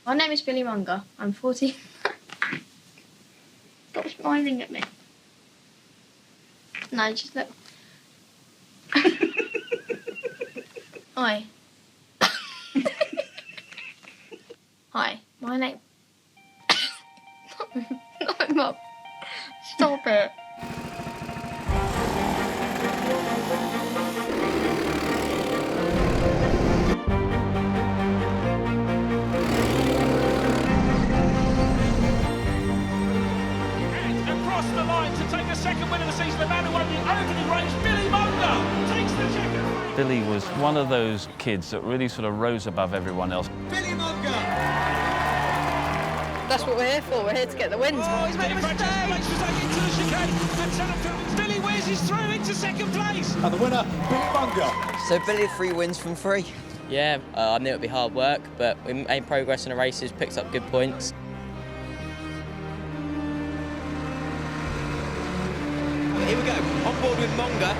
My name is Billy Monger. I'm 14. Stop smiling at me. No, just look. Hi. Hi, my name... No, Mum. Stop it. Across the line to take the second win of the season, the man who won the opening race, Billy Monger, takes the checker. Billy was one of those kids that really sort of rose above everyone else. Billy Monger! That's what we're here for. We're here to get the wins. Oh, he's made a mistake! Makes mistake into the chicane, and Billy Whizz is through into second place. And the winner, Billy Monger. So Billy, 3 wins from 3. Yeah, I knew it'd be hard work, but we made progress in the races, picked up good points. Here we go, on board with Monger.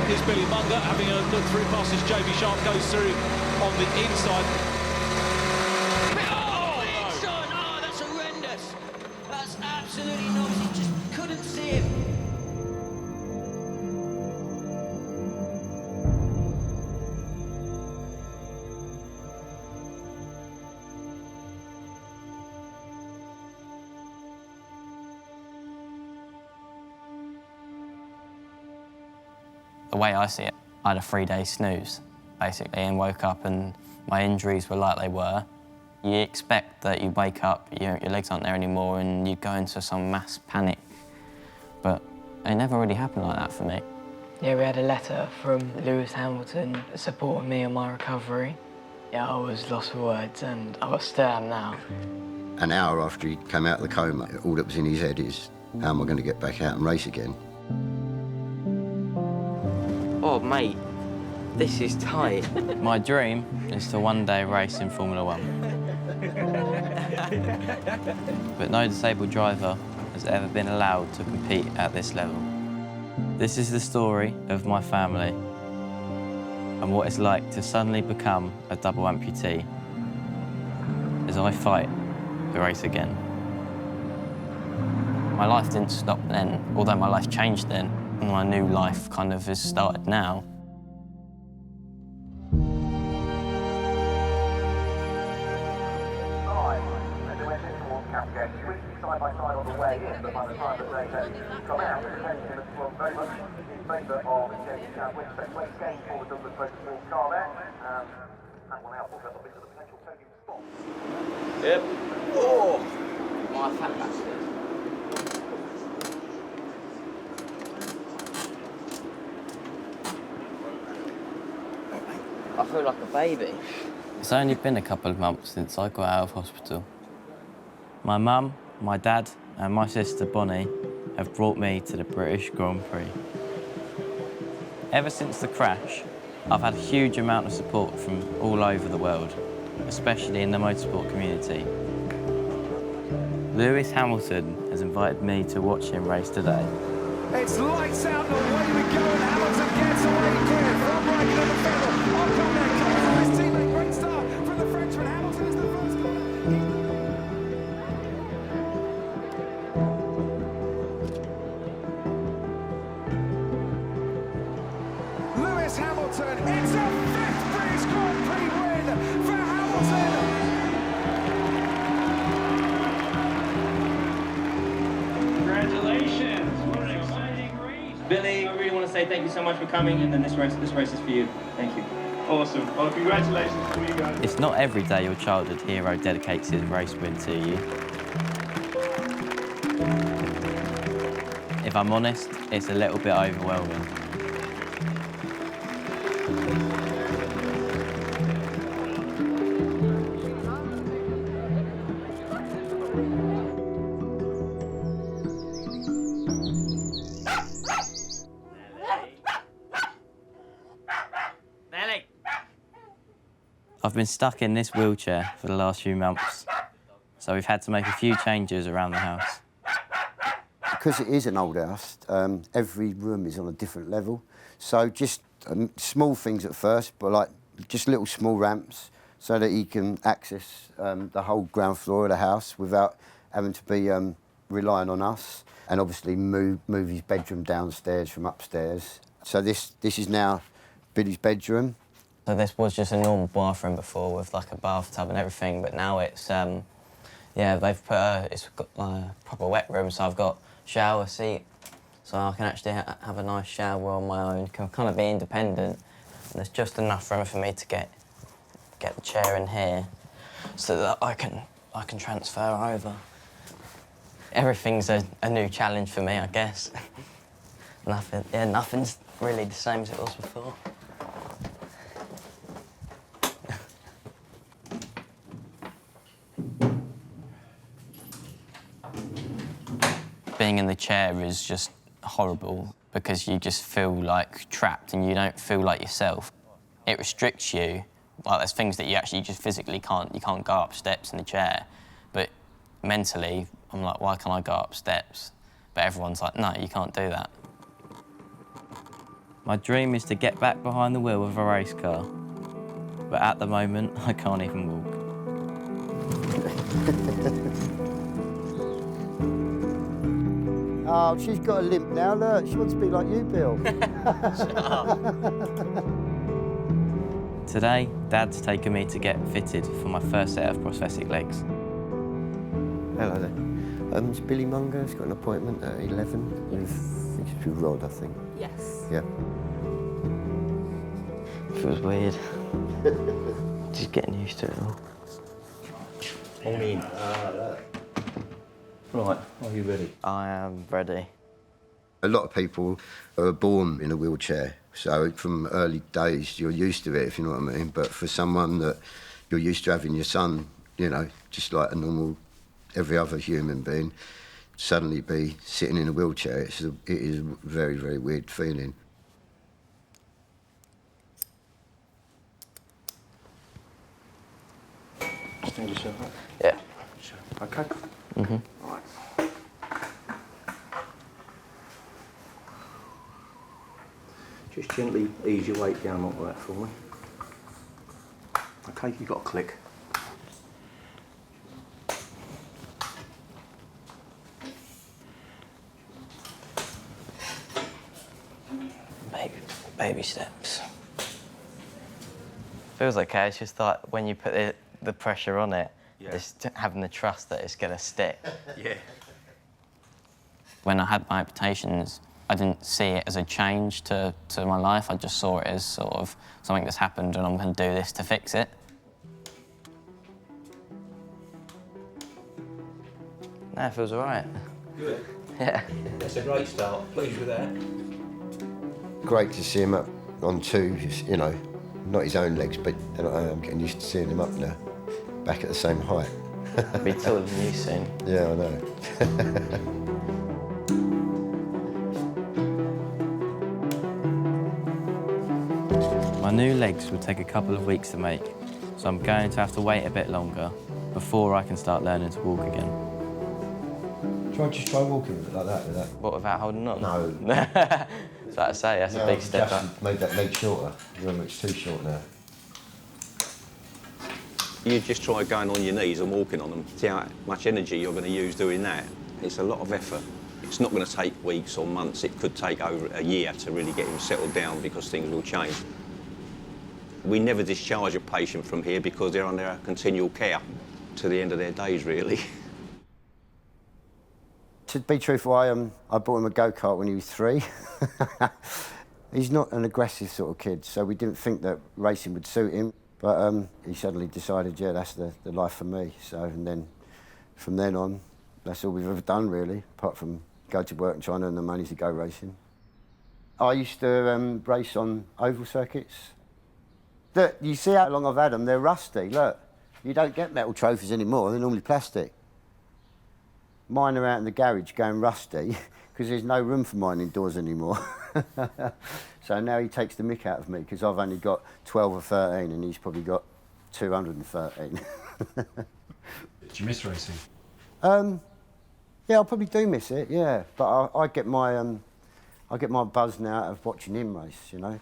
Here's Billy Monger having a look through past his JB Sharp, goes through on the inside. Oh, inside! Oh, that's horrendous. That's absolutely nuts. He just couldn't see him. The way I see it, I had a 3-day snooze, basically, and woke up and my injuries were like they were. You expect that you wake up, your legs aren't there anymore, and you go into some mass panic. But it never really happened like that for me. Yeah, we had a letter from Lewis Hamilton supporting me on my recovery. Yeah, I was lost for words, and I still am now. An hour after he came out of the coma, all that was in his head is, how am I going to get back out and race again? Oh, mate, this is tight. My dream is to one day race in Formula 1. But no disabled driver has ever been allowed to compete at this level. This is the story of my family and what it's like to suddenly become a double amputee as I fight to race again. My life didn't stop then, although my life changed then. My new life kind of has started now. Side by side on the way in, but by the time that they come out, the attention is very much in favour of James Chadwick. So great gain for the Douglas Motorsport car there. That one out, also up into the potential podium spot. Yep. Oh! My fat bastard. I feel like a baby. It's only been a couple of months since I got out of hospital. My mum, my dad and my sister Bonnie have brought me to the British Grand Prix. Ever since the crash, I've had a huge amount of support from all over the world, especially in the motorsport community. Lewis Hamilton has invited me to watch him race today. It's lights out and away we go, and Hamilton gets away clear from Raikkonen and Vettel. On come there, comes his teammate, great start from the Frenchman. Hamilton is the first corner. Lewis Hamilton, it's a 5th British Grand Prix win for Hamilton. Congratulations! What an exciting race! Billy, I really want to say thank you so much for coming, and then this race is for you. Thank you. Awesome. Well, congratulations to you guys. It's not every day your childhood hero dedicates his race win to you. If I'm honest, it's a little bit overwhelming. I've been stuck in this wheelchair for the last few months, so we've had to make a few changes around the house. Because it is an old house, every room is on a different level, so just small things at first, but like just little small ramps so that he can access the whole ground floor of the house without having to be relying on us, and obviously move his bedroom downstairs from upstairs. So this is now Billy's bedroom. So this was just a normal bathroom before with like a bathtub and everything, but now it's, yeah, they've put it's got a proper wet room, so I've got shower seat, so I can actually have a nice shower on my own, can kind of be independent. And there's just enough room for me to get the chair in here so that I can transfer over. Everything's a new challenge for me, I guess. Nothing's really the same as it was before. Being in the chair is just horrible because you just feel like trapped and you don't feel like yourself. It restricts you. Like, there's things that you actually just physically can't. You can't go up steps in the chair. But mentally, I'm like, why can't I go up steps? But everyone's like, no, you can't do that. My dream is to get back behind the wheel of a race car. But at the moment, I can't even walk. Oh, she's got a limp now, look. She wants to be like you, Bill. Shut up. Today, Dad's taken me to get fitted for my first set of prosthetic legs. Hello there. It's Billy Monger. He's got an appointment at 11 with, I think it's with Rod, I think. Yes. Yeah. Feels weird. Just getting used to it all. Morning. Right, are you ready? I am ready. A lot of people are born in a wheelchair, so from early days you're used to it, if you know what I mean. But for someone that you're used to having your son, you know, just like a normal, every other human being, suddenly be sitting in a wheelchair, it is a very, very weird feeling. Stand yourself up. Yeah. Okay. Mm-hmm. Right. Just gently ease your weight down like that for me. Okay, you've got to click. Baby steps. Feels okay. It's just like when you put the pressure on it, it's having the trust that it's going to stick. Yeah. When I had my amputations, I didn't see it as a change to my life. I just saw it as sort of something that's happened and I'm going to do this to fix it. No, it feels all right. Good. Yeah. That's a great start. Pleased with that. Great to see him up on two, you know, not his own legs, but I'm getting used to seeing him up now, back at the same height. Be taller than you soon. Yeah, I know. My new legs will take a couple of weeks to make, so I'm going to have to wait a bit longer before I can start learning to walk again. Just try walking with it like that, with that. What, without holding on? No. That's what I say, that's a big step up. Made that leg shorter. It's too short now. You just try going on your knees and walking on them. See how much energy you're going to use doing that. It's a lot of effort. It's not going to take weeks or months. It could take over a year to really get him settled down because things will change. We never discharge a patient from here because they're under our continual care to the end of their days, really. To be truthful, I bought him a go-kart when he was 3. He's not an aggressive sort of kid, so we didn't think that racing would suit him. But he suddenly decided, yeah, that's the life for me. So, and then from then on, that's all we've ever done, really, apart from go to work and try and earn the money to go racing. I used to race on oval circuits. Look, you see how long I've had them, they're rusty, look. You don't get metal trophies anymore, they're normally plastic. Mine are out in the garage going rusty because there's no room for mine indoors anymore. So now he takes the mick out of me because I've only got 12 or 13 and he's probably got 213. Did you miss racing? Yeah, I probably do miss it, yeah. But I get my buzz now out of watching him race, you know.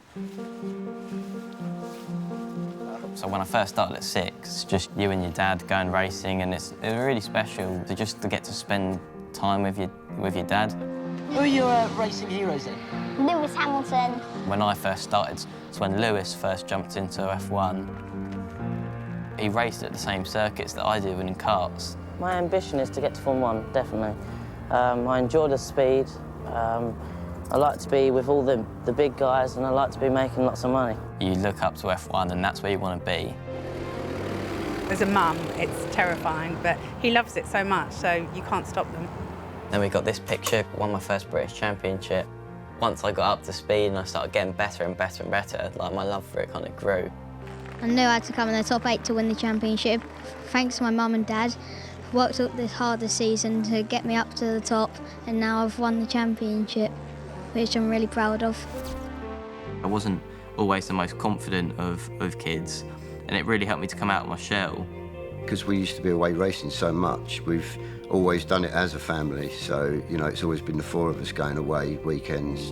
So when I first started at 6, it's just you and your dad going racing, and it's really special to get to spend time with your dad. Who are your racing heroes then? Lewis Hamilton. When I first started, it's when Lewis first jumped into F1. He raced at the same circuits that I do in karts. My ambition is to get to Formula 1, definitely. I enjoy the speed. I like to be with all the big guys, and I like to be making lots of money. You look up to F1 and that's where you want to be. As a mum, it's terrifying, but he loves it so much, so you can't stop them. Then we got this picture, won my first British Championship. Once I got up to speed and I started getting better and better and better, like my love for it kind of grew. I knew I had to come in the top 8 to win the championship. Thanks to my mum and dad, who worked up this hard this season to get me up to the top, and now I've won the championship, which I'm really proud of. I wasn't always the most confident of kids, and it really helped me to come out of my shell. Because we used to be away racing so much, we've always done it as a family, so, you know, it's always been the 4 of us going away weekends.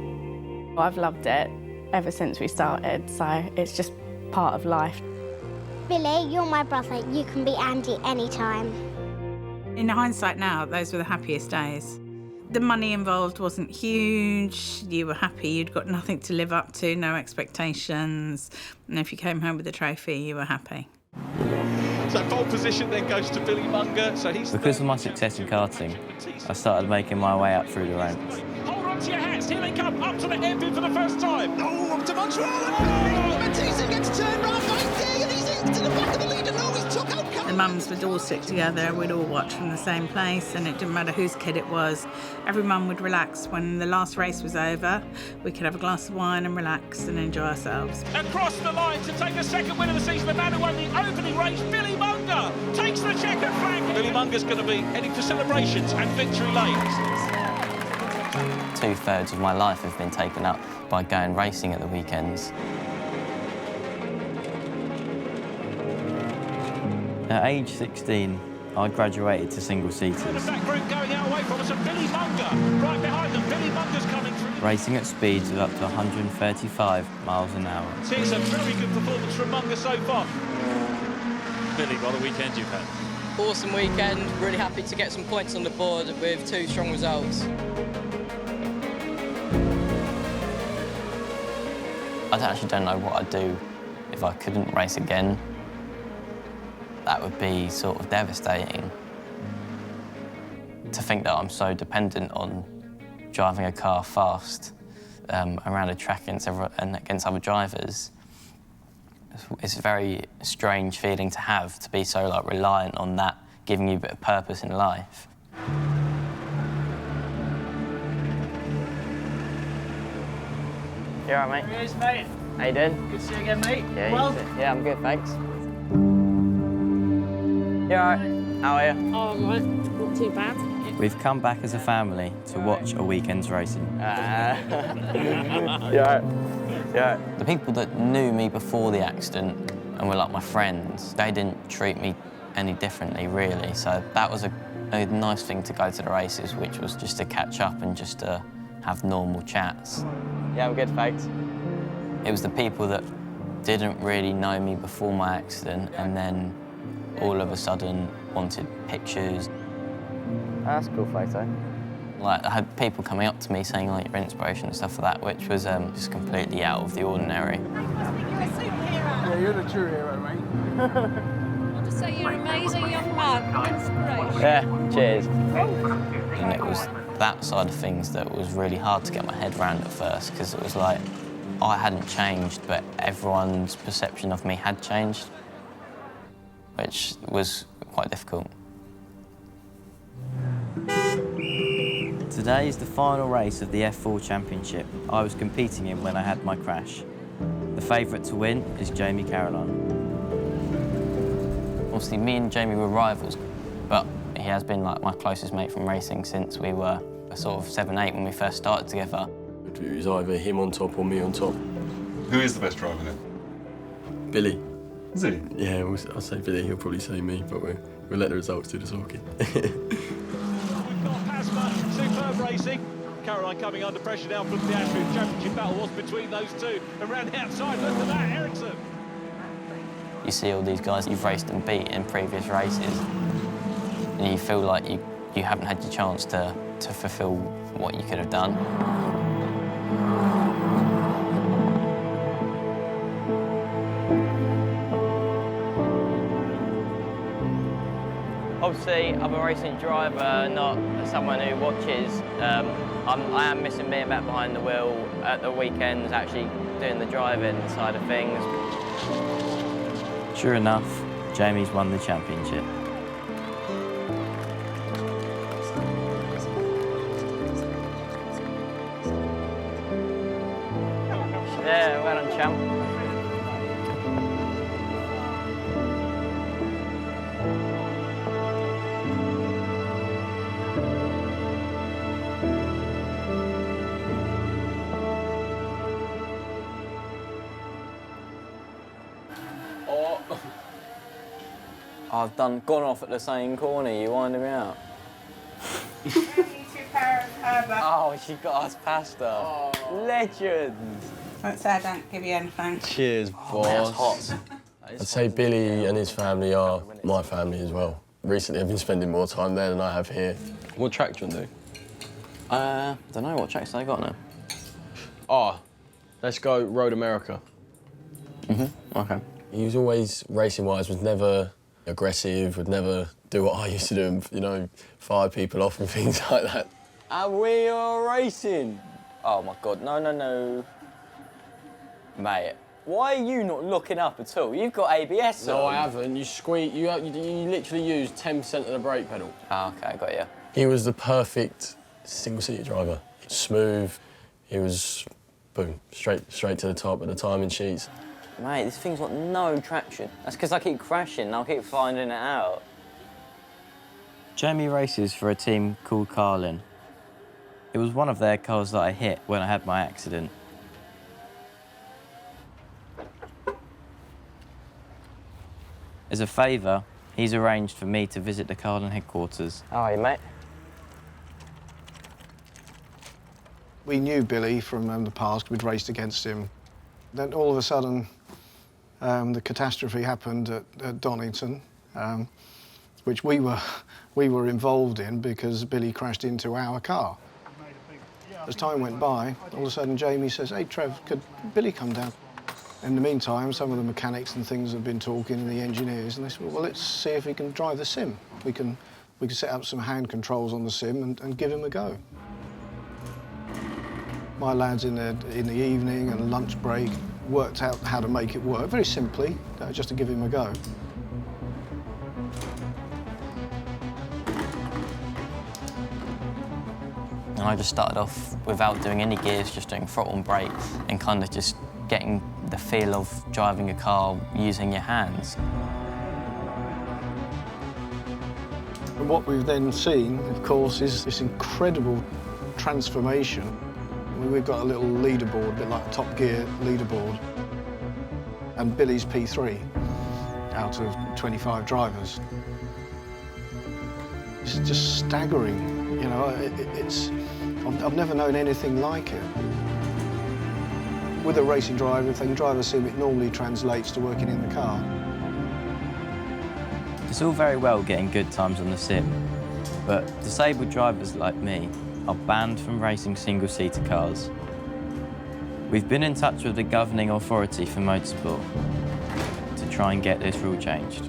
I've loved it ever since we started, so it's just part of life. Billy, you're my brother. You can be Andy anytime. In hindsight now, those were the happiest days. The money involved wasn't huge, you were happy, you'd got nothing to live up to, no expectations, and if you came home with a trophy, you were happy. So pole position then goes to Billy Monger. So he's because of my success in karting, I started making my way up through the ranks. Hold on to your hats, here they come, up to the hairpin for the first time. Oh, up to Montreal. Matisse gets turned round by Day, and he's into the back of the leader. No, he's took out. The mums would all sit together, we'd all watch from the same place, and it didn't matter whose kid it was. Every mum would relax. When the last race was over, we could have a glass of wine and relax and enjoy ourselves. Across the line to take a second win of the season, the man who won the opening race, Billy Monger, takes the checkered flag. Billy Munger's going to be heading for celebrations and victory lanes. 2/3 of my life have been taken up by going racing at the weekends. At age 16, I graduated to single-seaters. The back group going out away from us, and Billy Monger right behind them. Billy Munger's coming through. Racing at speeds of up to 135 miles an hour. See, it's a very good performance from Monger so far. Billy, what a weekend you've had. Awesome weekend, really happy to get some points on the board with 2 strong results. I actually don't know what I'd do if I couldn't race again. That would be sort of devastating. To think that I'm so dependent on driving a car fast around a track against other drivers, it's a very strange feeling to have, to be so like reliant on that giving you a bit of purpose in life. You alright, mate? Cheers, mate. How you doing? Good to see you again, mate. Yeah, Well, yeah, I'm good, thanks. You alright? How are you? Oh, I'm alright. Not too bad. We've come back as a family to watch a weekend's racing. Yeah. The people that knew me before the accident and were like my friends, they didn't treat me any differently, really. So that was a nice thing to go to the races, which was just to catch up and just to have normal chats. Yeah, I'm good, thanks. It was the people that didn't really know me before my accident and then all of a sudden wanted pictures. That's a cool photo. Like, I had people coming up to me saying, like, you're inspiration and stuff like that, which was just completely out of the ordinary. You're a superhero. Yeah, you're the true hero, mate. I'll just say you're an amazing young man. Inspiration. Yeah, cheers. And it was that side of things that was really hard to get my head around at first, because it was like, I hadn't changed, but everyone's perception of me had changed, which was quite difficult. Today is the final race of the F4 Championship I was competing in when I had my crash. The favourite to win is Jamie Caroline. Obviously, me and Jamie were rivals, but he has been like my closest mate from racing since we were sort of 7, 8 when we first started together. It was either him on top or me on top. Who is the best driver then? Billy. Is he? Yeah, I'll say Billy, he'll probably say me, but we'll let the results do the talking. Superb racing. Caroline coming under pressure now from the Championship battle was between those two. And round the outside, look at that, Ericsson. You see all these guys you've raced and beat in previous races, and you feel like you haven't had your chance to fulfil what you could have done. Obviously, I'm a racing driver, not someone who watches. I am missing being back behind the wheel at the weekends, actually doing the driving side of things. Sure enough, Jamie's won the championship. Yeah, well done, champ. I've gone off at the same corner, you winding me out. Oh, she got us past her. Oh. Legend. Don't say I don't give you anything. Cheers, boss. Oh, that's hot. I'd say Billy and his family are my family as well. Recently, I've been spending more time there than I have here. What track do you want to do? Don't know, what tracks they got now? Oh, let's go Road America. Okay. He was always, racing-wise, was never aggressive, would never do what I used to do and, you know, fire people off and things like that. And we are racing. Oh my God, no. Mate, why are you not looking up at all? You've got ABS on. No, I haven't. You squeak, you literally use 10% of the brake pedal. Oh, okay, got you. He was the perfect single-seater driver. Smooth, he was, boom, straight to the top of the timing sheets. Mate, this thing's got no traction. That's because I keep crashing and I'll keep finding it out. Jamie races for a team called Carlin. It was one of their cars that I hit when I had my accident. As a favour, he's arranged for me to visit the Carlin headquarters. How are you, mate? We knew Billy from the past, we'd raced against him. Then all of a sudden, the catastrophe happened at Donington, which we were involved in because Billy crashed into our car. As time went by, all of a sudden Jamie says, "Hey Trev, could Billy come down?" In the meantime, some of the mechanics and things have been talking, and the engineers, and they said, "Well, let's see if he can drive the sim. We can set up some hand controls on the sim and give him a go." My lads in the evening and lunch break worked out how to make it work, very simply, just to give him a go. And I just started off without doing any gears, just doing throttle and brake, and kind of just getting the feel of driving a car using your hands. And what we've then seen, of course, is this incredible transformation. We've got a little leaderboard, a bit like a Top Gear leaderboard, and Billy's P3 out of 25 drivers. It's just staggering, you know. I've never known anything like it. With a racing driver, if they can drive a sim, it normally translates to working in the car. It's all very well getting good times on the sim, but disabled drivers like me are banned from racing single-seater cars. We've been in touch with the governing authority for motorsport to try and get this rule changed.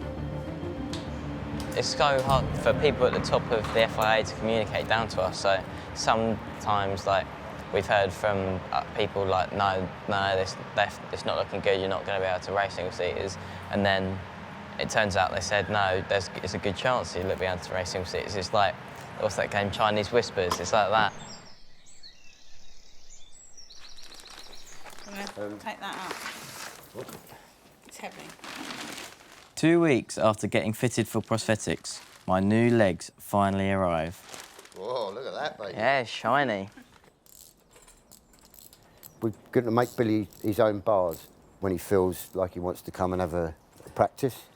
It's so hard for people at the top of the FIA to communicate down to us, so sometimes, like, we've heard from people like, no, it's not looking good, you're not going to be able to race single-seaters, and then it turns out they said, no, it's a good chance you'll be able to race single-seaters. It's like, what's that game, Chinese Whispers? It's like that. Take that out. It's heavy. 2 weeks after getting fitted for prosthetics, my new legs finally arrive. Whoa, look at that, baby. Yeah, shiny. We're going to make Billy his own bars when he feels like he wants to come and have a practice.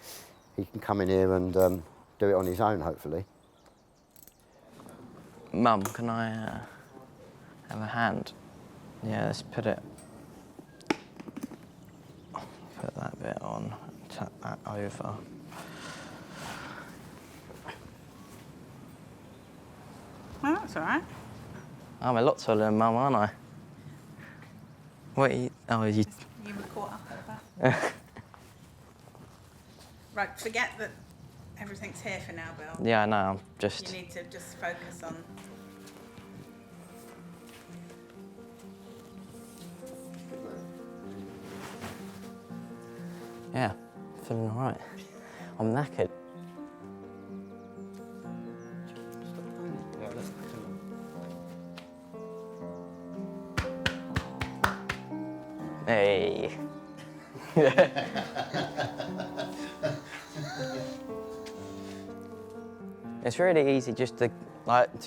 He can come in here and do it on his own, hopefully. Mum, can I have a hand? Yeah, let's put that bit on. tap that over. Well, that's all right. I'm a lot taller than Mum, aren't I? What are you... Oh, you... You were caught up at that. Right, forget that everything's here for now, Bill. Yeah, I know, I'm just... You need to just focus on... Yeah, feeling all right. I'm knackered. Hey. It's really easy just to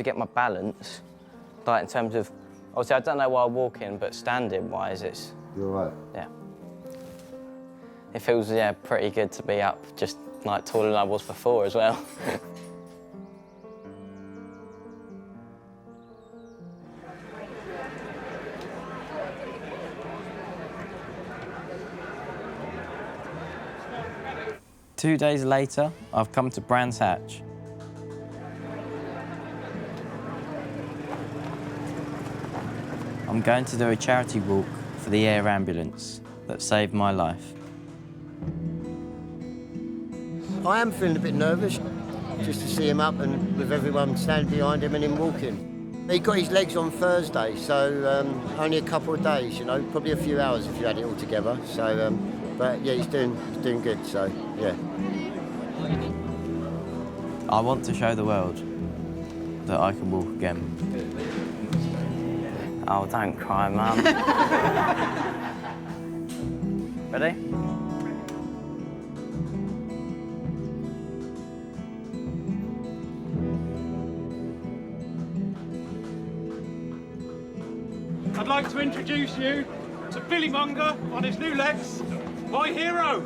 get my balance, like in terms of, obviously I don't know while walking, but standing wise, it's. You're right. Yeah. It feels, yeah, pretty good to be up, just like taller than I was before as well. Two days later, I've come to Brands Hatch. I'm going to do a charity walk for the air ambulance that saved my life. I am feeling a bit nervous, just to see him up and with everyone standing behind him and him walking. He got his legs on Thursday, so only a couple of days, you know, probably a few hours if you had it all together. So, but yeah, he's doing good, so yeah. I want to show the world that I can walk again. Oh, don't cry, Mum. Ready? I'd like to introduce you to Billy Monger on his new legs, my hero.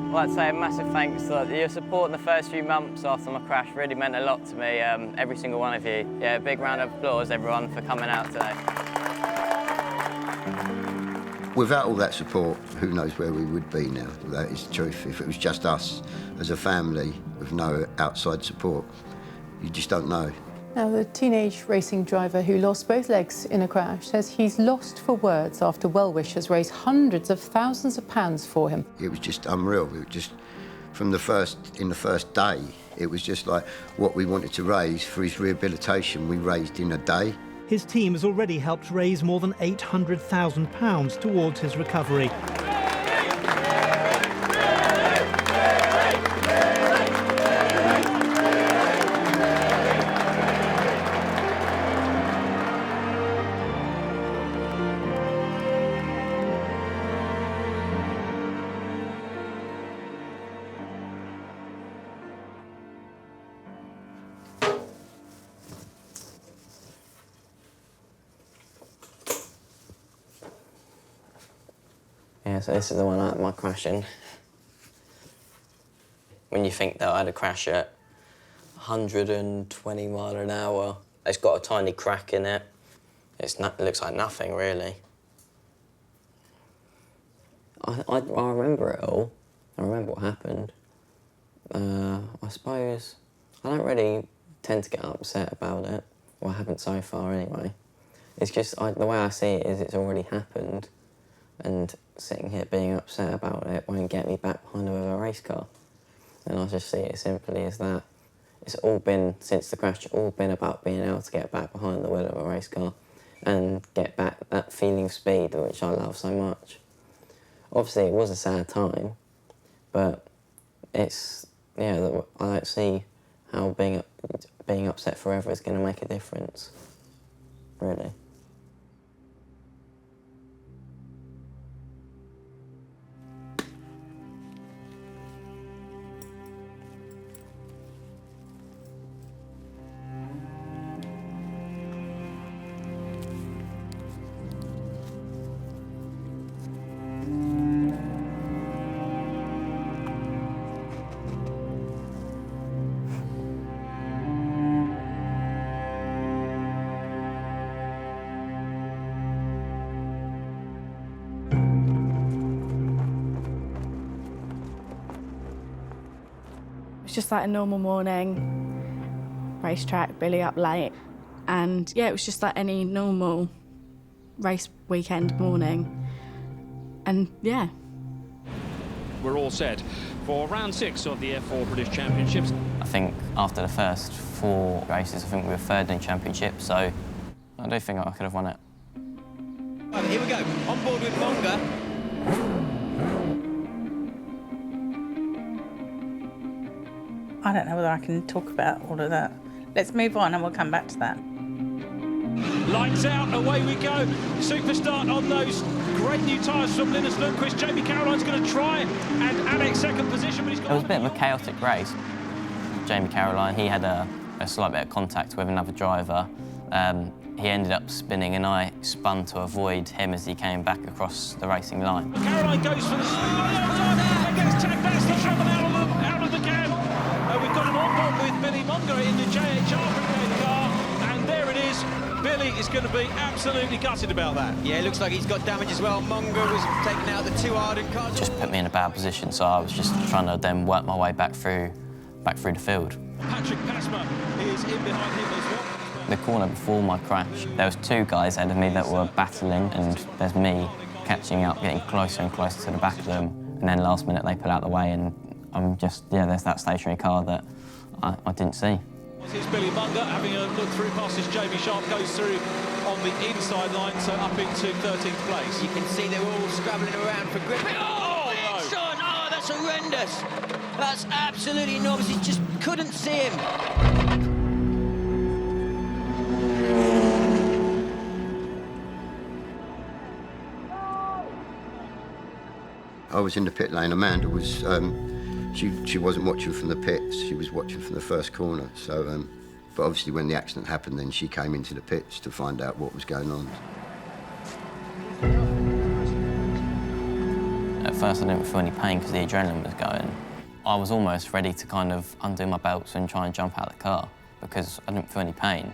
I'd like to say a massive thanks to your support in the first few months after my crash. Really meant a lot to me, every single one of you. Yeah, a big round of applause, everyone, for coming out today. Without all that support, who knows where we would be now? That is the truth. If it was just us as a family with no outside support, you just don't know. Now, the teenage racing driver who lost both legs in a crash says he's lost for words after well-wishers raised hundreds of thousands of pounds for him. It was just unreal. It was just, in the first day, it was just like what we wanted to raise for his rehabilitation, we raised in a day. His team has already helped raise more than £800,000 towards his recovery. Yeah, so this is the one I had my crash in. When you think that I had a crash at 120 mile an hour, it's got a tiny crack in it. It looks like nothing, really. I remember it all. I remember what happened. I suppose I don't really tend to get upset about it. Well, I haven't so far anyway. It's just, the way I see it is it's already happened, and sitting here being upset about it won't get me back behind with a race car. And I just see it simply as that. It's all been, since the crash, all been about being able to get back behind the wheel of a race car and get back that feeling of speed, which I love so much. Obviously, it was a sad time, but it's, yeah, I don't see how being upset forever is going to make a difference, really. was just like a normal morning, racetrack, Billy up late. And yeah, it was just like any normal race weekend morning. And yeah. We're all set for round 6 of the F4 British Championships. I think after the first 4 races, I think we were 3rd in the championship, so I do think I could have won it. Right, here we go, on board with Monger. I don't know whether I can talk about all of that. Let's move on and we'll come back to that. Lights out, away we go. Super start on those great new tyres from Linus Lundqvist. Jamie Caroline's going to try and annex 2nd position, but he's got... It was a bit of a chaotic race. Jamie Caroline, he had a slight bit of contact with another driver. He ended up spinning and I spun to avoid him as he came back across the racing line. Caroline goes for the spin. Gets tagged. That's the trouble out of the cab. We've got an on-board with Billy Monger in the JHR brigade car, and there it is. Billy is going to be absolutely gutted about that. Yeah, it looks like he's got damage as well. Monger was taken out of the 2 Arden cars. Just put me in a bad position, so I was just trying to then work my way back through the field. Patrick Pasma is in behind him as well. The corner before my crash, there was 2 guys ahead of me that were battling, and there's me catching up, getting closer and closer to the back of them, and then last minute they pull out the way, and I'm just, yeah, there's that stationary car that I didn't see. Here's Billy Monger having a look through past this. Jamie Sharp goes through on the inside line, so up into 13th place. You can see they're all scrabbling around for grip. Oh, no. Oh, that's horrendous. That's absolutely enormous. He just couldn't see him. I was in the pit lane. Amanda was, she wasn't watching from the pits, she was watching from the first corner. So, but obviously when the accident happened, then she came into the pits to find out what was going on. At first I didn't feel any pain because the adrenaline was going. I was almost ready to kind of undo my belts and try and jump out of the car because I didn't feel any pain.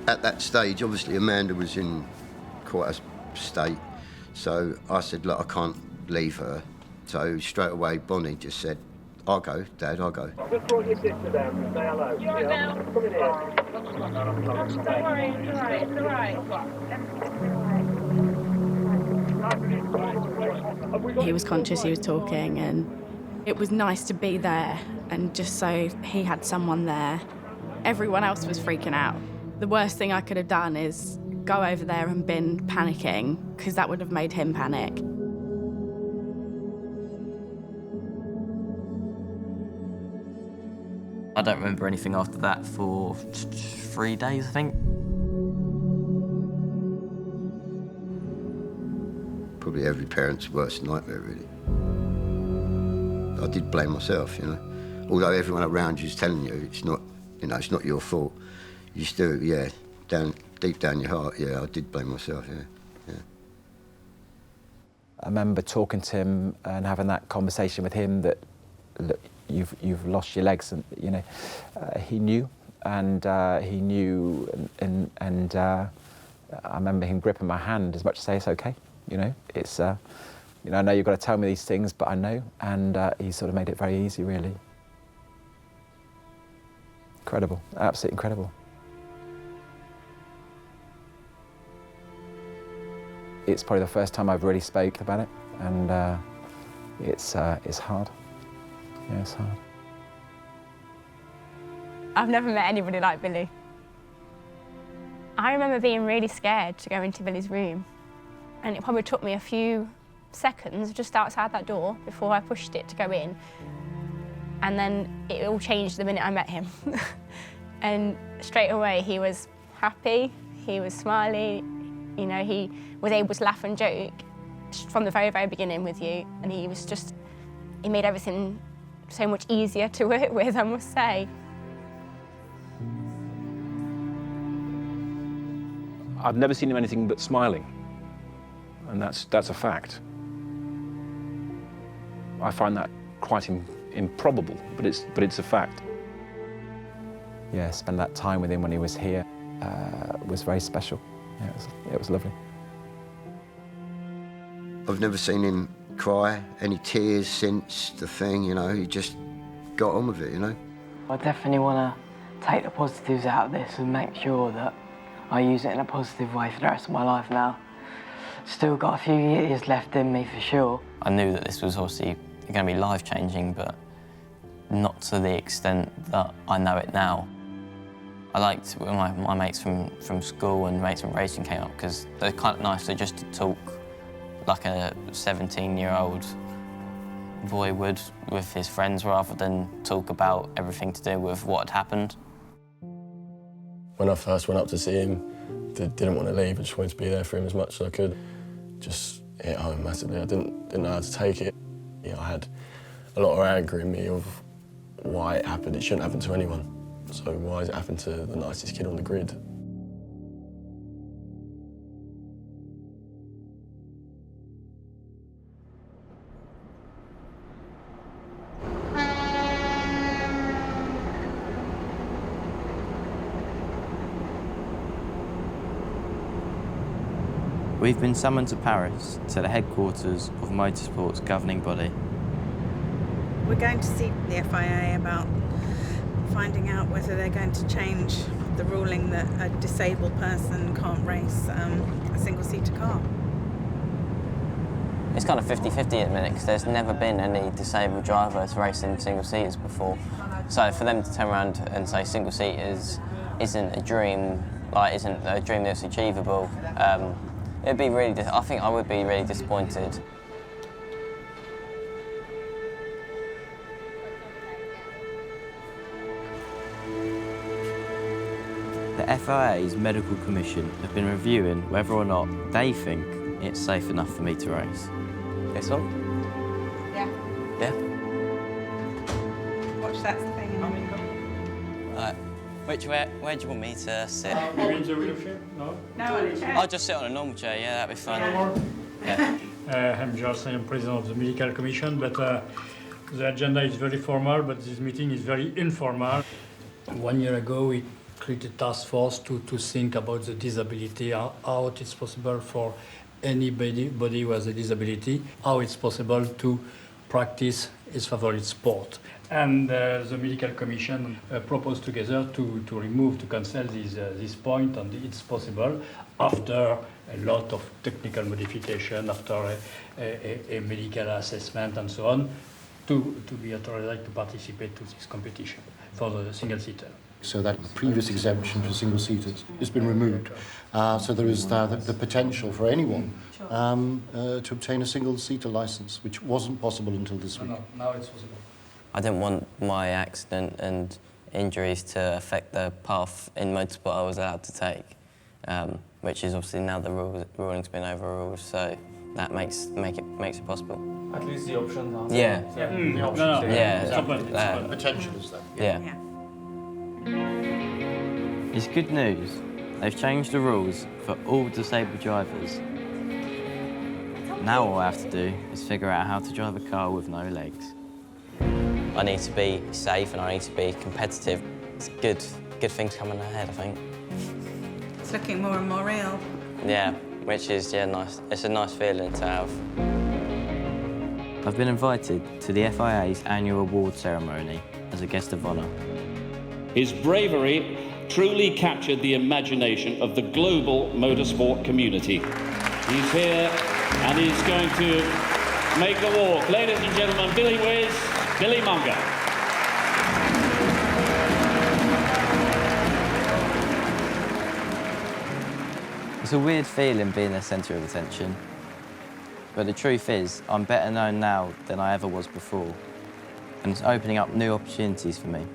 At that stage, obviously Amanda was in quite a state, so I said, look, I can't leave her. So straight away, Bonnie just said, I'll go, Dad, I'll go. Just brought your sister down, say hello. You're right now. Come in here. Don't worry, it's all right. He was conscious, he was talking, and it was nice to be there, and just so he had someone there. Everyone else was freaking out. The worst thing I could have done is go over there and been panicking, because that would have made him panic. I don't remember anything after that for 3 days, I think. Probably every parent's worst nightmare, really. I did blame myself, you know. Although everyone around you is telling you it's not, you know, it's not your fault. You still, yeah, deep down your heart, yeah, I did blame myself, yeah. I remember talking to him and having that conversation with him that, look, you've lost your legs, and you know, he knew, and I remember him gripping my hand as much to say it's okay, you know, it's, you know, I know you've got to tell me these things, but I know, and he sort of made it very easy, really. Incredible, absolutely incredible. It's probably the first time I've really spoke about it, and it's hard. Yeah, it's hard. I've never met anybody like Billy. I remember being really scared to go into Billy's room, and it probably took me a few seconds just outside that door before I pushed it to go in, and then it all changed the minute I met him. And straight away he was happy, he was smiley, you know, he was able to laugh and joke from the very, very beginning with you, and he made everything so much easier to work with, I must say. I've never seen him anything but smiling, and that's a fact. I find that quite improbable, but it's a fact. Yeah, spend that time with him when he was here was very special. Yeah, it was lovely. I've never seen him cry, any tears since the thing, you know, he just got on with it, you know. I definitely want to take the positives out of this and make sure that I use it in a positive way for the rest of my life now. Still got a few years left in me for sure. I knew that this was obviously going to be life-changing, but not to the extent that I know it now. I liked when my mates from school and mates from racing came up, because they're kind of nice just to talk like a 17-year-old boy would with his friends, rather than talk about everything to do with what had happened. When I first went up to see him, didn't want to leave. I just wanted to be there for him as much as I could. Just hit home massively. I didn't know how to take it. You know, I had a lot of anger in me of why it happened. It shouldn't happen to anyone. So why has it happened to the nicest kid on the grid? We've been summoned to Paris, to the headquarters of motorsport's governing body. We're going to see the FIA about finding out whether they're going to change the ruling that a disabled person can't race a single-seater car. It's kind of 50-50 at the minute, because there's never been any disabled drivers racing single-seaters before. So for them to turn around and say single-seaters isn't a dream, isn't a dream that's achievable, it'd be really, I think I would be really disappointed. The FIA's medical commission have been reviewing whether or not they think it's safe enough for me to race. This one? Yeah. Yeah? Watch that thing. Where do you want me to sit? Maybe in the wheelchair? No? No, on a chair. I'll just sit on a normal chair, yeah, that'd be fine. Yeah. I'm president of the medical commission, but the agenda is very formal, but this meeting is very informal. 1 year ago, we created a task force to think about the disability, how it is possible for anybody who has a disability, how it's possible to practice his favorite sport. And the medical commission proposed together to remove, to cancel this point, and it's possible after a lot of technical modification, after a medical assessment and so on, to be authorized to participate to this competition for the single-seater. So that previous exemption for single-seaters has been removed. So there is now the potential for anyone to obtain a single-seater licence, which wasn't possible until this week. No, now it's possible. I didn't want my accident and injuries to affect the path in motorsport I was allowed to take, which is obviously now the ruling's been overruled, so that makes it possible. At least the option now. Yeah. The option. Yeah. It's potential is that. Yeah. It's good news. They've changed the rules for all disabled drivers. Now all I have to do is figure out how to drive a car with no legs. I need to be safe and I need to be competitive. It's good things coming ahead, I think. It's looking more and more real. Yeah, which is, nice. It's a nice feeling to have. I've been invited to the FIA's annual award ceremony as a guest of honour. His bravery truly captured the imagination of the global motorsport community. He's here and he's going to make the walk. Ladies and gentlemen, Billy Whizz, Billy Monger. It's a weird feeling being the centre of attention. But the truth is, I'm better known now than I ever was before. And it's opening up new opportunities for me.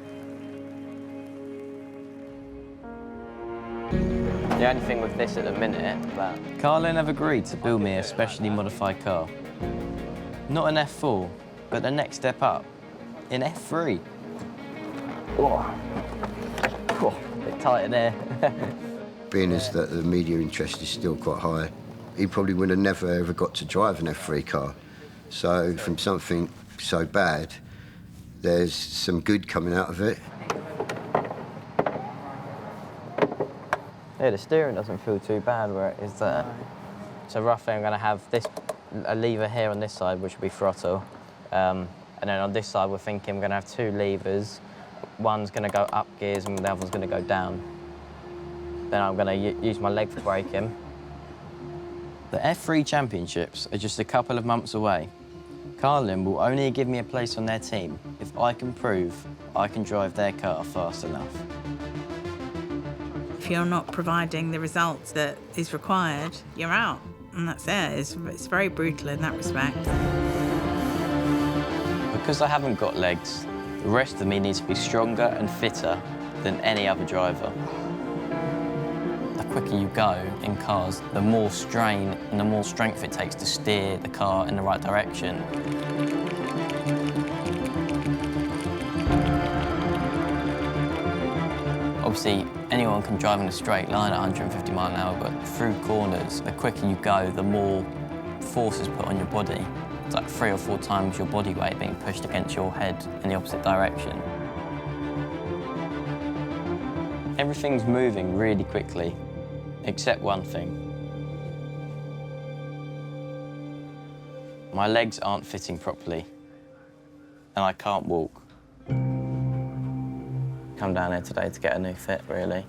The only thing with this at the minute, that Carlin have agreed to build me a specially modified car. Not an F4, but the next step up, in F3. Oh, a bit tight in there. Being as that the media interest is still quite high, he probably would have never ever got to drive an F3 car. So from something so bad, there's some good coming out of it. Yeah, the steering doesn't feel too bad where it is there. So roughly I'm going to have a lever here on this side, which will be throttle. And then on this side, we're thinking we're going to have 2 levers. One's going to go up gears and the other one's going to go down. Then I'm going to use my leg for braking. The F3 Championships are just a couple of months away. Carlin will only give me a place on their team if I can prove I can drive their car fast enough. If you're not providing the results that is required, you're out, and that's it. It's very brutal in that respect. Because I haven't got legs, the rest of me needs to be stronger and fitter than any other driver. The quicker you go in cars, the more strain and the more strength it takes to steer the car in the right direction. Obviously, anyone can drive in a straight line at 150 miles an hour, but through corners, the quicker you go, the more force is put on your body. It's like 3 or 4 times your body weight being pushed against your head in the opposite direction. Everything's moving really quickly, except one thing. My legs aren't fitting properly, and I can't walk. Come down here today to get a new fit, really.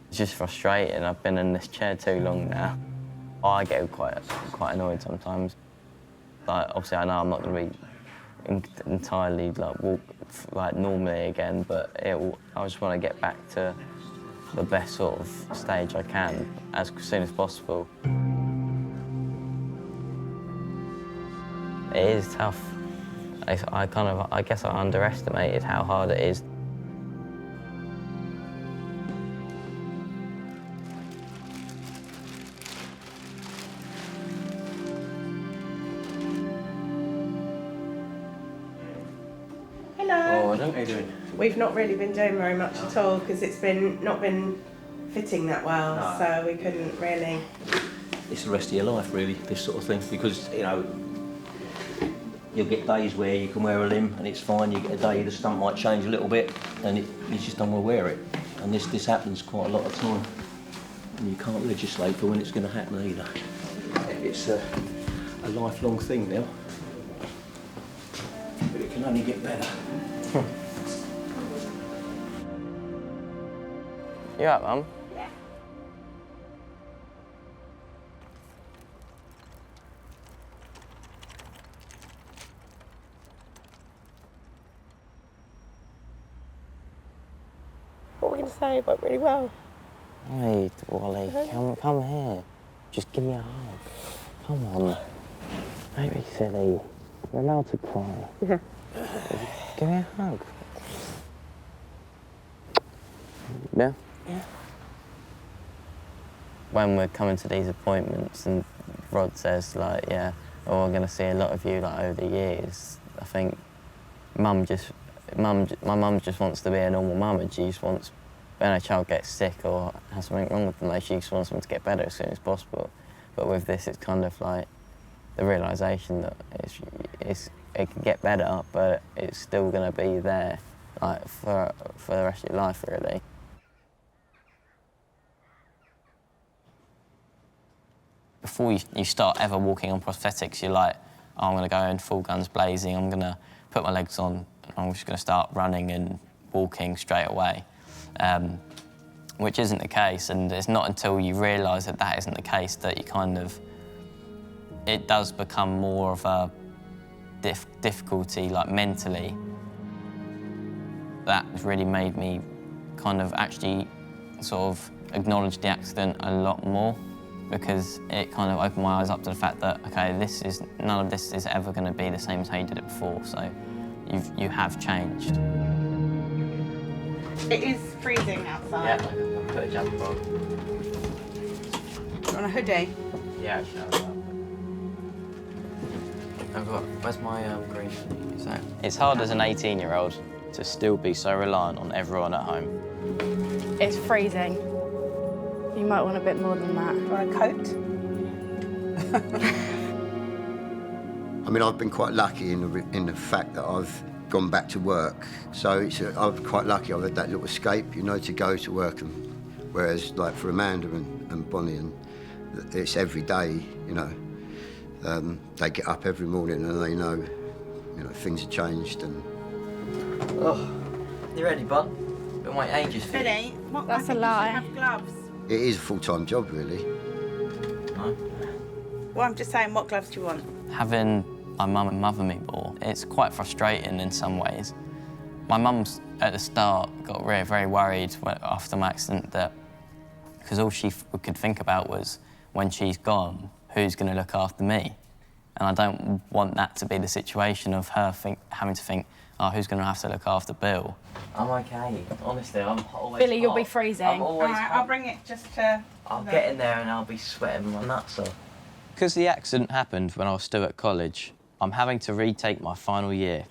It's just frustrating. I've been in this chair too long now. I get quite annoyed sometimes. Like, obviously, I know I'm not going to be entirely walk normally again, but I just want to get back to the best sort of stage I can as soon as possible. It is tough. I guess I underestimated how hard it is. Hello. How are you doing? We've not really been doing very much at all because it's not been fitting that well, so we couldn't really. It's the rest of your life, really, this sort of thing, because, you know, you'll get days where you can wear a limb and it's fine. You get a day the stump might change a little bit and you just don't want to wear it. And this happens quite a lot of time. And you can't legislate for when it's going to happen either. It's a lifelong thing now. But it can only get better. You up, Mum? Yeah. What were we going to say? It went really well. Hey, Wally, come here. Just give me a hug. Come on. Don't be silly. You're allowed to cry. Yeah. Give me a hug. Yeah? Yeah. When we're coming to these appointments and Rod says, like, yeah, oh, I'm going to see a lot of you, like, over the years, I think my mum just wants to be a normal mum, and she just wants, when a child gets sick or has something wrong with them, like, she just wants them to get better as soon as possible. But with this, it's kind of like the realisation that it can get better, but it's still going to be there, like, for the rest of your life, really. Before you start ever walking on prosthetics, you're like, oh, I'm going to go in full guns blazing, I'm going to put my legs on, and I'm just going to start running and walking straight away, which isn't the case, and it's not until you realise that that isn't the case that you kind of, it does become more of a difficulty, like, mentally. That has really made me kind of actually sort of acknowledge the accident a lot more, because it kind of opened my eyes up to the fact that, okay, none of this is ever going to be the same as how you did it before, so you have changed. It is freezing outside. Yeah, put a jumper on. On a hoodie? Yeah, sure. Where's my green hoodie? It's hard as an 18-year-old to still be so reliant on everyone at home. It's freezing. You might want a bit more than that. Want a coat? I mean, I've been quite lucky in the fact that I've gone back to work. So I'm quite lucky I've had that little escape, you know, to go to work. And whereas, like, for Amanda and Bonnie and it's every day, you know. They get up every morning and they know, you know, things have changed. And oh, you ready, bud? Been waiting ages for Billy, what That's I a think lie. You should have gloves. it is a full-time job, really. No. Well, I'm just saying, what gloves do you want? Having my mum and mother me more, it's quite frustrating in some ways. My mum's at the start got very, very worried after my accident that, because all she could think about was when she's gone, who's going to look after me? And I don't want that to be the situation of her having to think, oh, who's going to have to look after Bill? I'm okay. Honestly, I'm always Billy, you'll be freezing. I'm always All right, I'll bring it just to... I'll get in there and I'll be sweating my nuts off. Because the accident happened when I was still at college, I'm having to retake my final year.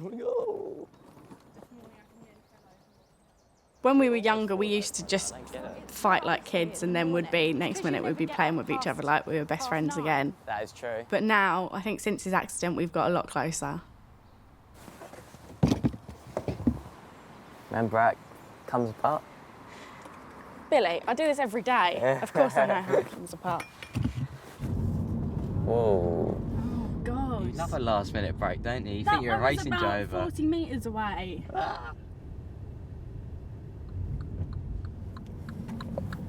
When we were younger, we used to just fight like kids, and then next minute we'd be playing with each other like we were best friends again. That is true. But now, I think since his accident, we've got a lot closer. Remember how it comes apart? Billy, I do this every day. Yeah. Of course I know how it comes apart. Whoa. Oh, God. You love a last-minute break, don't you? You That think you're a one was racing about driver. 40 metres away.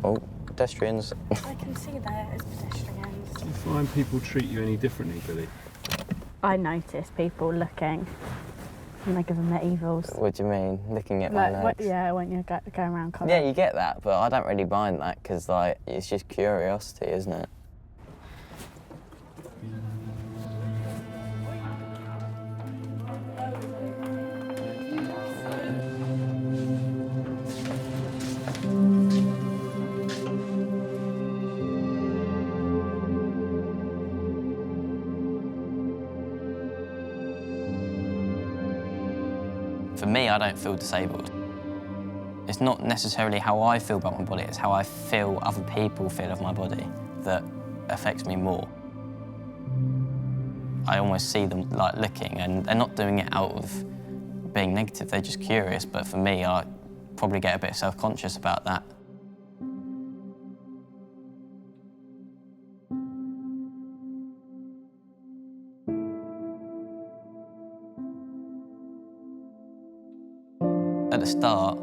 Oh, pedestrians. I can see there as pedestrians. Do you find people treat you any differently, Billy? I notice people looking and they give them their evils. What do you mean? Looking at my legs? Yeah, when you're going around college. Yeah, you get that, but I don't really mind that because, like, it's just curiosity, isn't it? For me, I don't feel disabled. It's not necessarily how I feel about my body, it's how I feel other people feel of my body that affects me more. I almost see them like looking, and they're not doing it out of being negative, they're just curious, but for me, I probably get a bit self-conscious about that. At the start,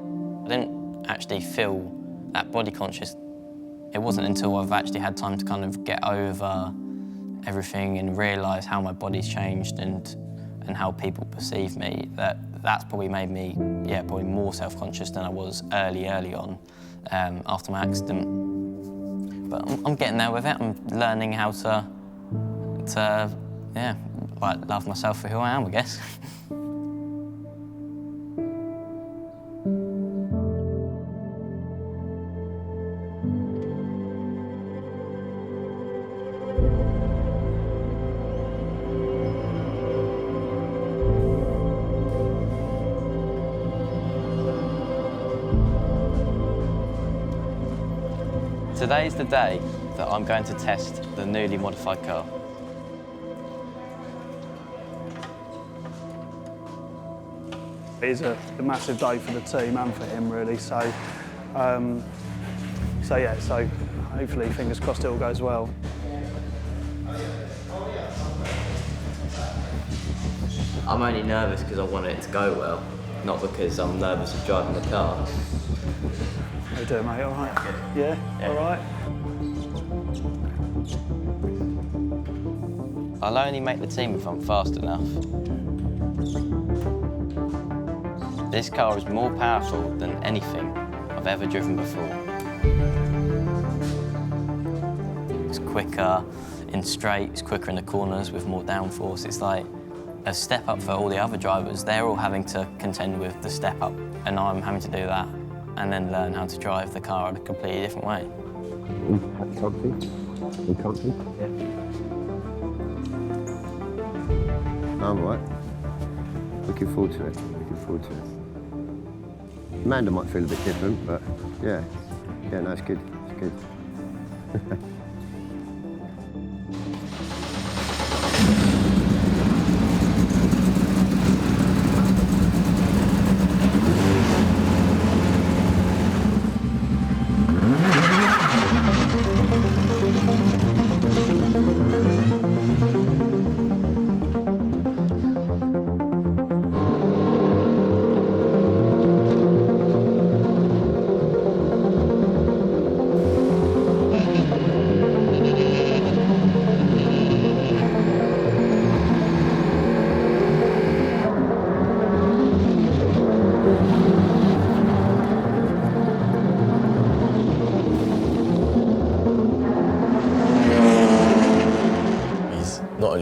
I didn't actually feel that body conscious. It wasn't until I've actually had time to kind of get over everything and realise how my body's changed and how people perceive me that's probably made me, yeah, probably more self-conscious than I was early on after my accident. But I'm getting there with it. I'm learning how to yeah, like love myself for who I am, I guess. Today's the day that I'm going to test the newly modified car. It's a massive day for the team and for him, really. So hopefully, fingers crossed, it all goes well. I'm only nervous because I want it to go well, not because I'm nervous of driving the car. How you doing, mate? All right? Yeah? All right? I'll only make the team if I'm fast enough. This car is more powerful than anything I've ever driven before. It's quicker in straight, it's quicker in the corners with more downforce. It's like a step up for all the other drivers. They're all having to contend with the step up, and I'm having to do that and then learn how to drive the car in a completely different way. Comfy? You comfy? Yeah. I'm all right. Looking forward to it. Looking forward to it. Amanda might feel a bit different, but yeah. Yeah, no, it's good. It's good.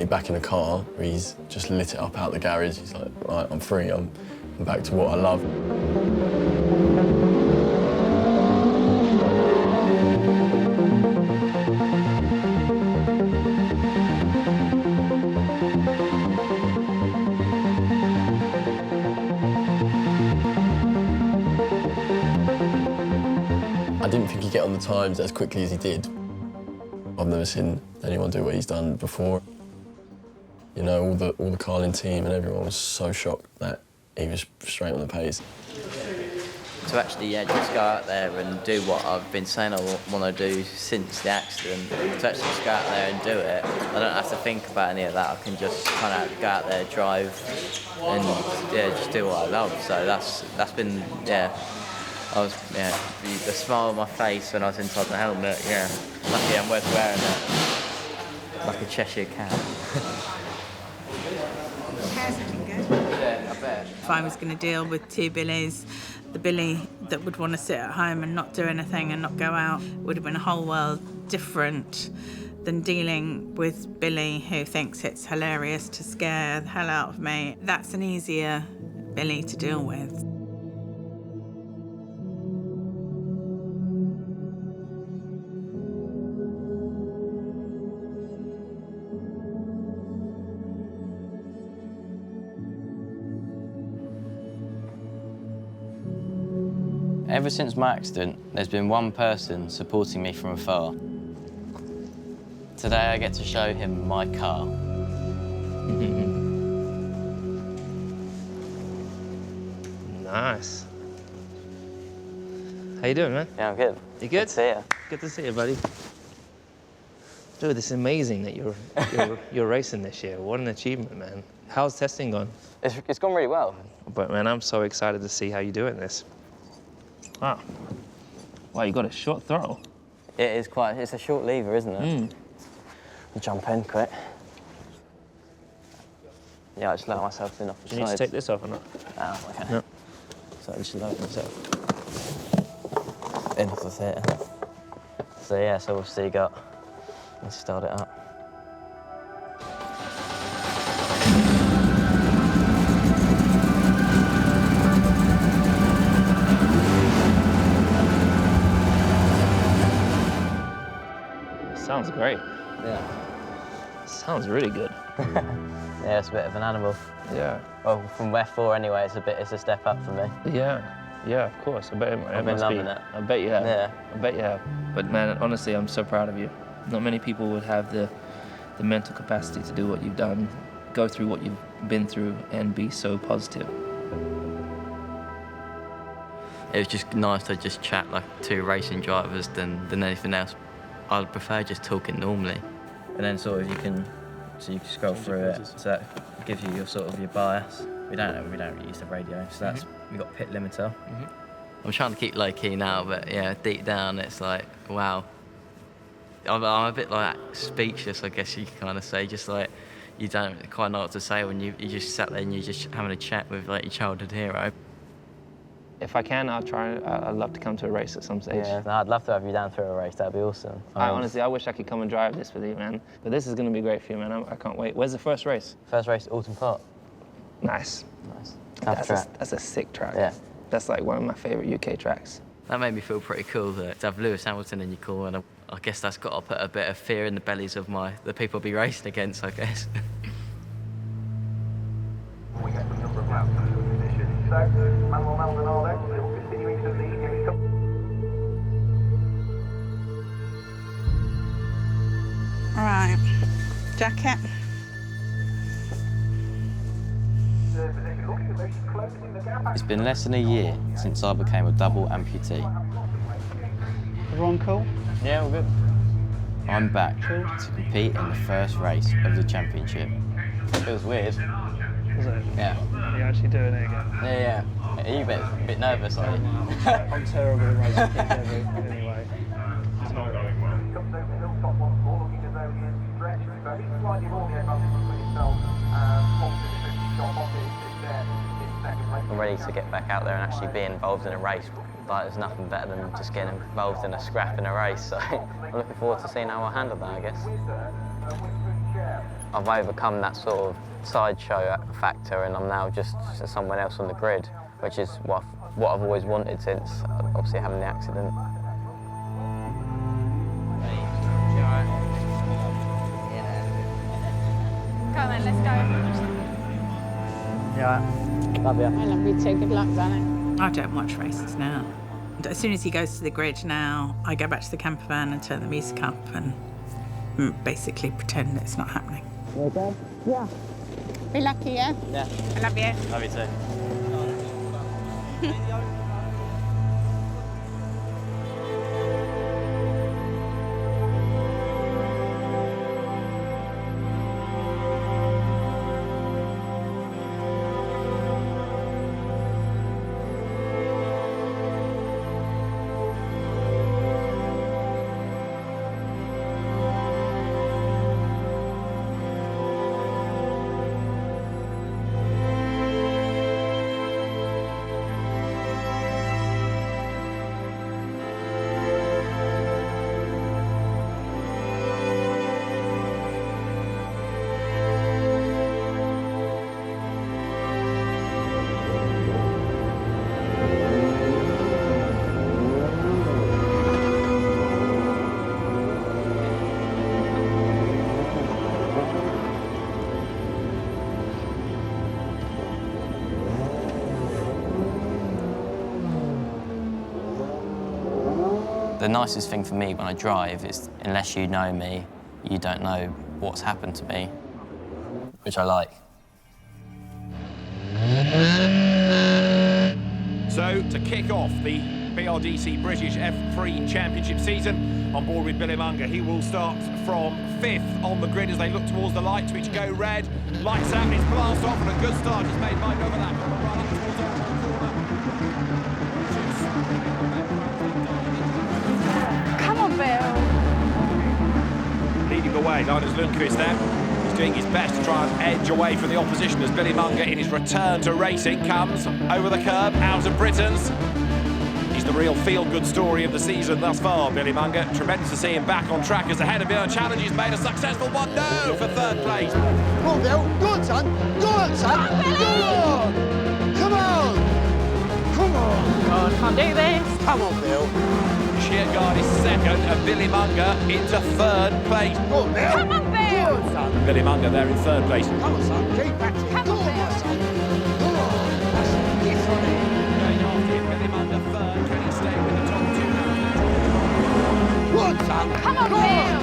finally back in a car where he's just lit it up out the garage. He's like, right, I'm free, I'm back to what I love. I didn't think he'd get on the times as quickly as he did. I've never seen anyone do what he's done before. You know, all the Carlin team and everyone was so shocked that he was straight on the pace. To actually, just go out there and do what I've been saying I want to do since the accident, to actually just go out there and do it, I don't have to think about any of that. I can just kind of go out there, drive, and just do what I love. So that's been, the smile on my face when I was inside the helmet, lucky I'm worth wearing it, like a Cheshire cat. Hair's looking good. Yeah, I bet. If I was going to deal with two Billys, the Billy that would want to sit at home and not do anything and not go out would have been a whole world different than dealing with Billy, who thinks it's hilarious to scare the hell out of me. That's an easier Billy to deal with. Ever since my accident, there's been one person supporting me from afar. Today I get to show him my car. Nice. How you doing, man? Yeah, I'm good. You good? Good to see you. Good to see you, buddy. Dude, it's amazing that you're racing this year. What an achievement, man. How's testing gone? It's gone really well. But man, I'm so excited to see how you're doing this. Wow. Wow, you got a short throttle. It is quite, it's a short lever, isn't it? Jump in quick. Yeah, I just let myself in off the Do you need to take this off or not? Oh, okay. No. So I just load myself in off the theatre. So yeah, so obviously you got, let's start it up. Sounds great. Yeah. Sounds really good. Yeah, it's a bit of an animal. Yeah. Well, from F4 anyway, it's a step up for me. Yeah, of course. I bet it I've been loving it. I bet you have. Yeah. I bet you have. But man, honestly, I'm so proud of you. Not many people would have the mental capacity to do what you've done, go through what you've been through, and be so positive. It was just nice to just chat like two racing drivers than anything else. I'd prefer just talking normally. And then sort of you can scroll through it, so that gives you your bias. We don't really use the radio, so that's, we've got pit limiter. I'm trying to keep low key now, but yeah, deep down it's like, wow. I'm a bit like speechless, I guess you could kind of say, just like, you don't quite know what to say when you just sat there and you're just having a chat with like your childhood hero. If I can, I'll try. I'd love to come to a race at some stage. Yeah, no, I'd love to have you down for a race. That'd be awesome. Honestly, I wish I could come and drive this with you, man. But this is going to be great for you, man. I can't wait. Where's the first race? First race, Donington Park. Nice. Tough track. That's a sick track. Yeah. That's like one of my favourite UK tracks. That made me feel pretty cool to have Lewis Hamilton in your corner. I guess that's got to put a bit of fear in the bellies of the people I'll be racing against, I guess. All right, jacket. It's been less than a year since I became a double amputee. Everyone cool? Yeah, all good. I'm back to compete in the first race of the championship. It feels weird. Is it? Yeah. Are you actually doing it again? Yeah. Are you a bit nervous, are you? I'm terrible at racing things anyway. I'm ready to get back out there and actually be involved in a race. Like, there's nothing better than just getting involved in a scrap in a race, so I'm looking forward to seeing how I handle that, I guess. I've overcome that sort of sideshow factor, and I'm now just someone else on the grid, which is what I've always wanted since obviously having the accident. Go on then, let's go. Yeah, love you. I love you too. Good luck, darling. I don't watch races now. As soon as he goes to the grid now, I go back to the camper van and turn the music up and basically pretend it's not happening. You okay? Yeah. Be lucky, yeah? Yeah. I love you. Love you too. The nicest thing for me when I drive is, unless you know me, you don't know what's happened to me, which I like. So, to kick off the BRDC British F3 Championship season, on board with Billy Monger, he will start from 5th on the grid as they look towards the lights, which go red. Lights out, it's blast off, and a good start is made by Nervousness. Right up towards the Come on, Bill. leading the way, Linus Lundqvist there. He's doing his best to try and edge away from the opposition as Billy Monger, in his return to racing, comes over the curb, out of Britain's. He's the real feel-good story of the season thus far, Billy Monger. Tremendous to see him back on track as ahead of Björn Challenge. He's made a successful one. No, for 3rd place. Come on, Bill. Go on, son. Go on, son. Go on. Come on. Come on. God, can't do this. Come on, Bill. Shearguard is 2nd and Billy Monger into 3rd place. Go on, Bill. Come on, Bill. Go on, son. Billy Monger there in 3rd place. Come on, son. Keep back to it. Come Go on, on, Bill. son. Come on. That's it. Yes, on it. Going after him, Billy Monger 3rd. Can he stay with the top 2 now? Go on, son. Come on, Go Bill.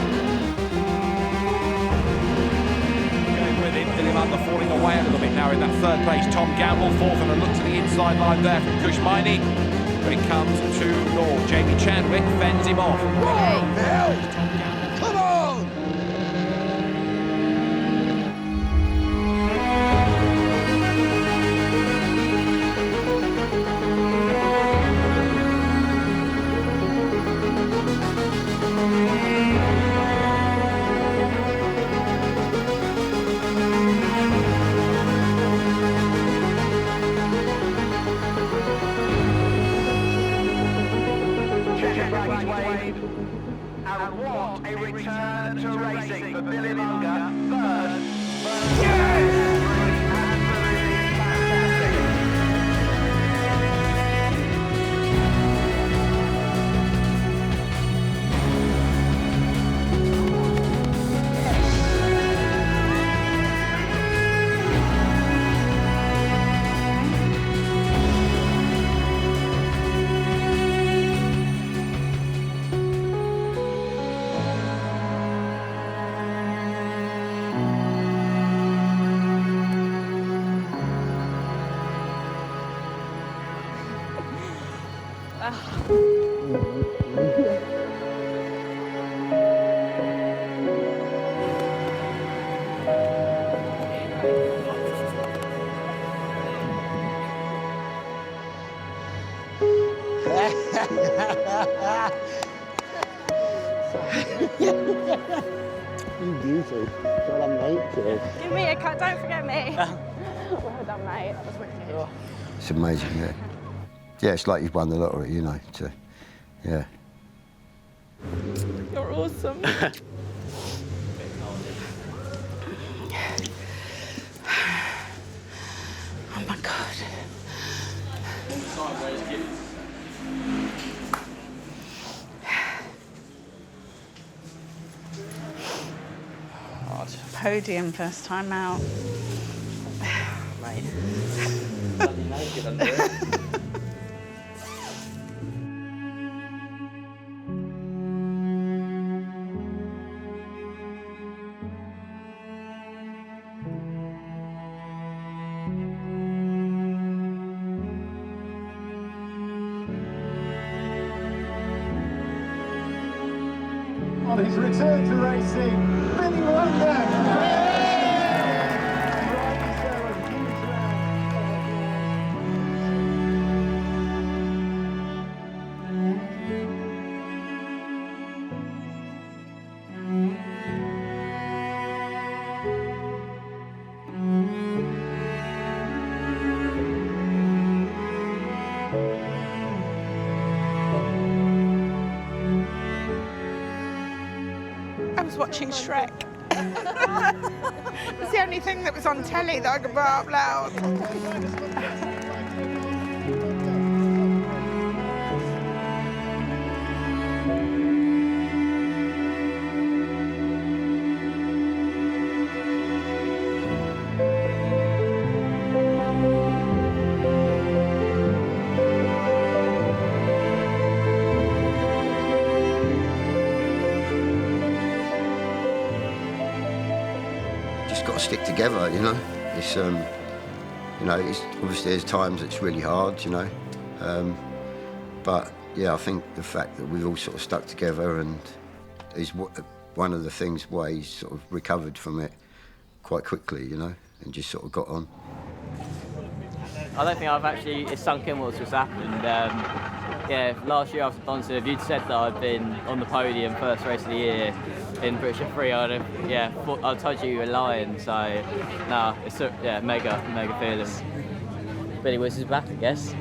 Going with him, Billy Monger falling away a little bit now in that 3rd place. Tom Gamble 4th, and a look to the inside line there from Kushmaini. When it comes to North, Jamie Chadwick fends him off. on, Bill. Come on. And what a return to racing for Billy Monger. 3rd. You beauty. Well done, mate. Cheers. Give me a cut. Don't forget me. Well done, mate. That was wicked. It's amazing, yeah. Yeah, it's like you've won the lottery, you know. Yeah. You're awesome. Podium first time out. Mate. Bloody naked under it. On his return to racing, Billy Monger. I was watching Shrek. It's the only thing that was on telly that I could put up loud. Got to stick together, you know. It's you know, it's obviously there's times it's really hard, you know, but yeah, I think the fact that we've all sort of stuck together and is one of the things why he's sort of recovered from it quite quickly, you know, and just sort of got on. I don't think I've actually it's sunk in what's just happened. Yeah, last year after Donington, if you'd said that I'd been on the podium first race of the year in British F3, I'd have, I'd told you were lying. So, no, it's mega feeling. Billy Whizz is back, I guess.